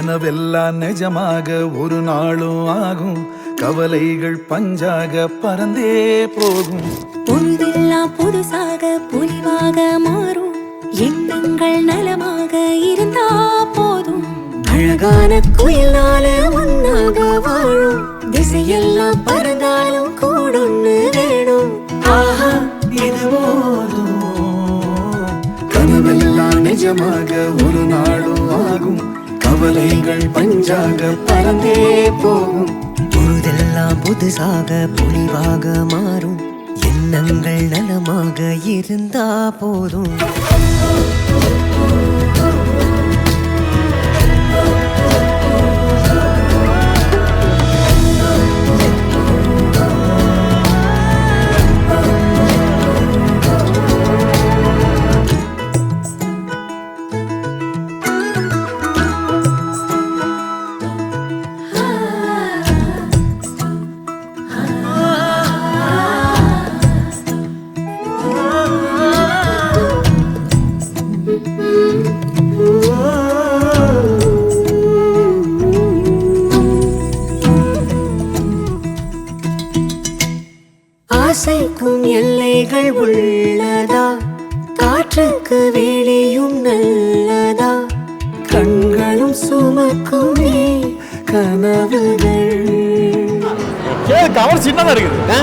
கனவெல்லாம் நிஜமாக ஒரு நாளும் ஆகும். கவலைகள் பஞ்சாக பறந்தே போகும். பொழுதெல்லாம் புதுசாக பொலிவாக மாறும். எண்ணங்கள் நலமாக இருந்தா போதும். அழகான குயிலால ஒன்னாக வாழும். திசையெல்லாம் பறந்தாலும் கூடொன்னு வேணும். ஆஹா இது போதும். கனவெல்லாம் நிஜமாக ஒரு நாளும் ஆகும். கவலைகள் பஞ்சாக பறந்தே போகும். பொழுதெல்லாம் புதுசாக பொலிவாக மாறும். எண்ணங்கள் நலமாக இருந்தா போதும். ஆசைக்கும் எல்லைகள் உள்ளதா? காற்றுக்கு வேலையும் நல்லதா? கண்களும் சுமக்குமே கனவுகள். கவர் சின்னதா இருக்குது.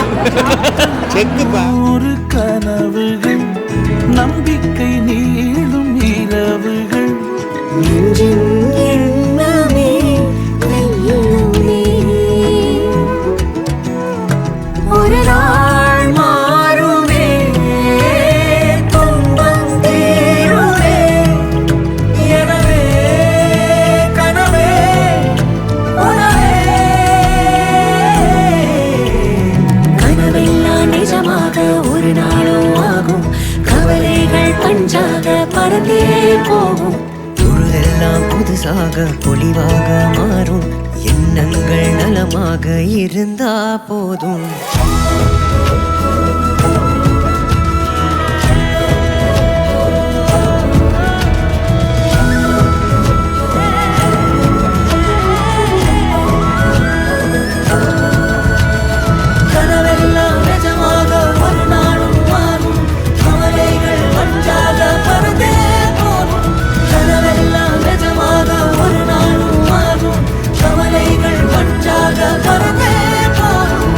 ஒரு கனவுகள் நம்பிக்கை நீளும் இரவுகள். நெஞ்சின் எண்ணமே வெல்லுமே. ஒரு நாள் மாறுமே, துன்பம் தீருமே. எனவே கனவே உணவே. கனவெல்லாம் நிஜமாக ஒரு நாளும் ஆகும். கவலைகள் பஞ்சாக பறந்தே போகும். பொழுதெல்லாம் புதுசாக பொலிவாக மாறும். எண்ணங்கள் நலமாக இருந்தா போதும். கனவெல்லாம் நிஜமாக ஒரு நாளும் மாறும். கவலைகள் பஞ்சாக பறந்தே போகும். கனவெல்லாம் நிஜமாக ஒரு நாளும் மாறும். கவலைகள் பஞ்சாக பறந்தே போகும்.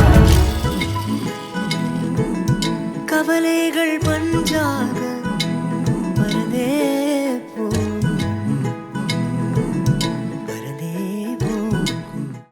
கவலைகள் பஞ்சாக